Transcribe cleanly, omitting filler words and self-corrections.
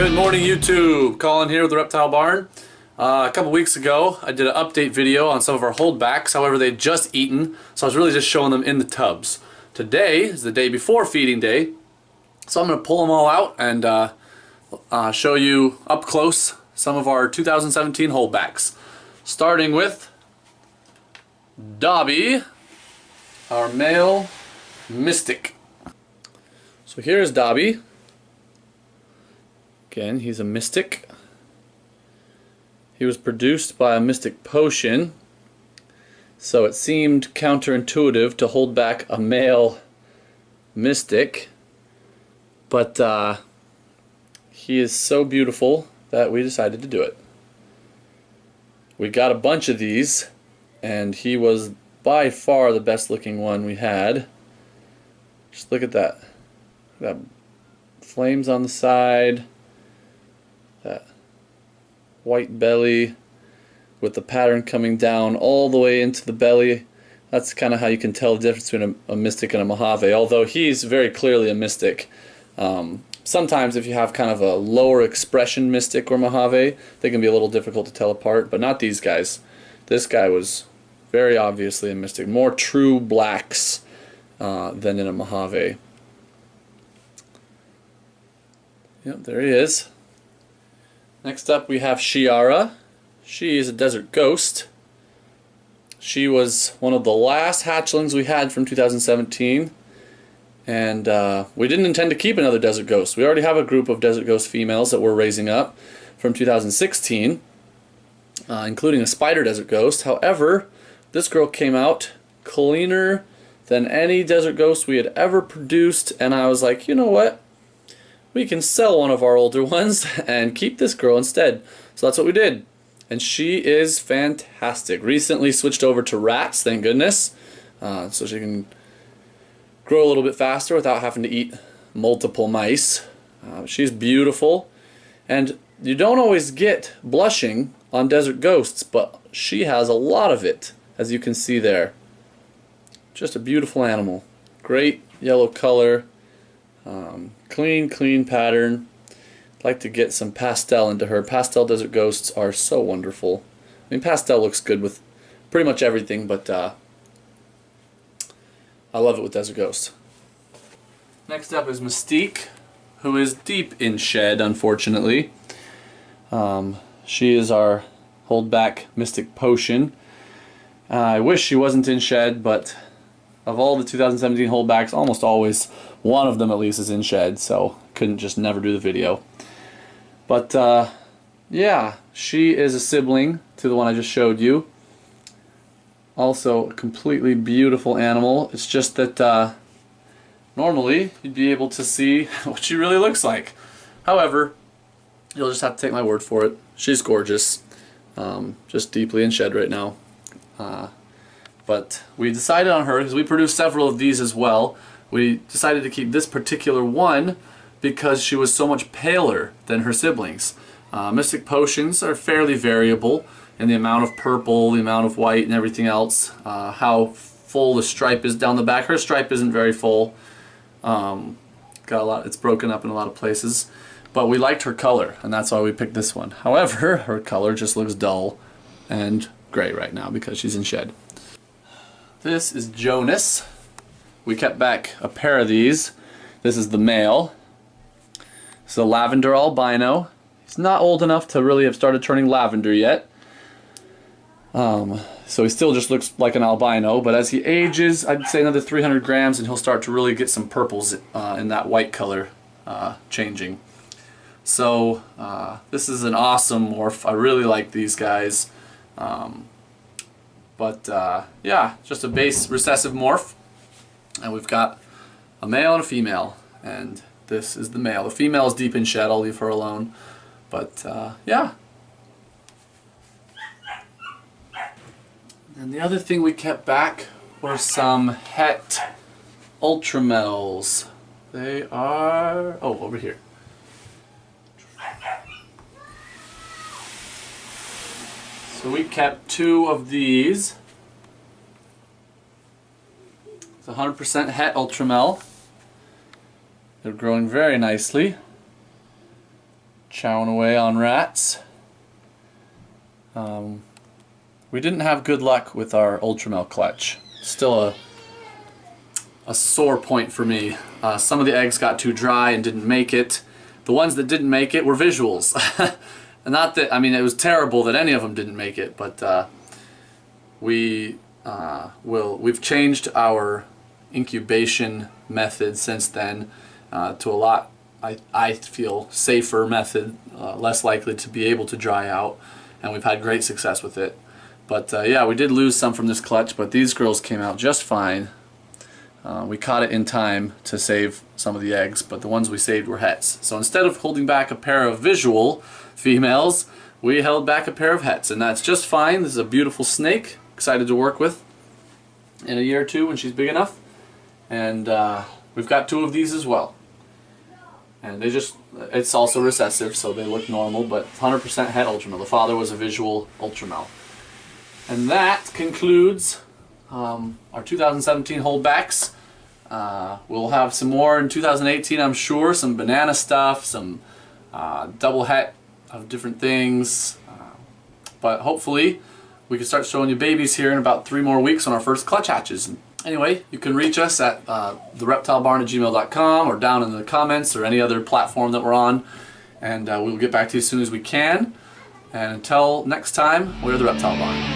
Good morning, YouTube. Colin here with the Reptile Barn. A couple weeks ago I did an update video on some of our holdbacks. However, they'd just eaten, so I was really just showing them in the tubs. Today is the day before feeding day, so I'm going to pull them all out and show you up close some of our 2017 holdbacks. Starting with Dobby, our male Mystique. So here's Dobby. Again, he's a Mystique. He was produced by a Mystic potion, so it seemed counterintuitive to hold back a male Mystique, but he is so beautiful that we decided to do it. We got a bunch of these, and he was by far the best looking one we had. Just look at that. That flames on the side, that white belly with the pattern coming down all the way into the belly. That's kind of how you can tell the difference between a Mystique and a Mojave, although he's very clearly a Mystique. Sometimes if you have kind of a lower expression Mystique or Mojave, they can be a little difficult to tell apart, but not these guys. This guy was very obviously a Mystique, more true blacks than in a Mojave. Yep, there he is. Next up we have Shiara. She is a desert ghost. She was one of the last hatchlings we had from 2017, and we didn't intend to keep another desert ghost. We already have a group of desert ghost females that we're raising up from 2016, including a spider desert ghost. However, this girl came out cleaner than any desert ghost we had ever produced, and I was like, you know what? We can sell one of our older ones and keep this girl instead. So that's what we did. And she is fantastic. Recently switched over to rats, thank goodness. So she can grow a little bit faster without having to eat multiple mice. She's beautiful. And you don't always get blushing on desert ghosts, but she has a lot of it, as you can see there. Just a beautiful animal. Great yellow color. Clean pattern. I'd like to get some pastel into her. Pastel desert ghosts are so wonderful. I mean, pastel looks good with pretty much everything, but I love it with desert ghosts. Next up is Mystique, who is deep in shed, unfortunately. She is our holdback Mystic potion. I wish she wasn't in shed, but of all the 2017 holdbacks, almost always one of them at least is in shed, so couldn't just never do the video. But yeah, she is a sibling to the one I just showed you. Also a completely beautiful animal. It's just that normally you'd be able to see what she really looks like. However, you'll just have to take my word for it. She's gorgeous. Just deeply in shed right now. But we decided on her because we produced several of these as well. We decided to keep this particular one because she was so much paler than her siblings. Mystic potions are fairly variable in the amount of purple, the amount of white, and everything else. How full the stripe is down the back. Her stripe isn't very full. Got a lot. It's broken up in a lot of places. But we liked her color, and that's why we picked this one. However, her color just looks dull and gray right now because she's in shed. This is Jonas. We kept back a pair of these. This is the male. It's a Lavender albino. He's not old enough to really have started turning lavender yet. So he still just looks like an albino, but as he ages, I'd say another 300 grams and he'll start to really get some purples in that white color changing. So this is an awesome morph. I really like these guys. Yeah, just a base recessive morph. And we've got a male and a female. And this is the male. The female is deep in shed. I'll leave her alone. But yeah. And the other thing we kept back were some het ultramels. They are... oh, over here. So we kept two of these. It's 100% het ultramel. They're growing very nicely. chowing away on rats. We didn't have good luck with our ultramel clutch. Still a sore point for me. Some of the eggs got too dry and didn't make it. The ones that didn't make it were visuals. And not that, I mean, it was terrible that any of them didn't make it, but we've changed our incubation method since then to a lot, I feel, safer method, less likely to be able to dry out, and we've had great success with it. But yeah, we did lose some from this clutch, but these girls came out just fine. We caught it in time to save some of the eggs, but the ones we saved were hets. So instead of holding back a pair of visual females, we held back a pair of hets, and that's just fine. This is a beautiful snake, excited to work with in a year or two when she's big enough. And we've got 2 of these as well. And it's also recessive, so they look normal, but 100% het ultramel. The father was a visual ultramel. And that concludes our 2017 holdbacks. We'll have some more in 2018, I'm sure. Some banana stuff, some double het of different things. But hopefully we can start showing you babies here in about 3 more weeks on our first clutch hatches. Anyway, you can reach us at thereptilebarn@gmail.com or down in the comments or any other platform that we're on. And we'll get back to you as soon as we can. And until next time, we're the Reptile Barn.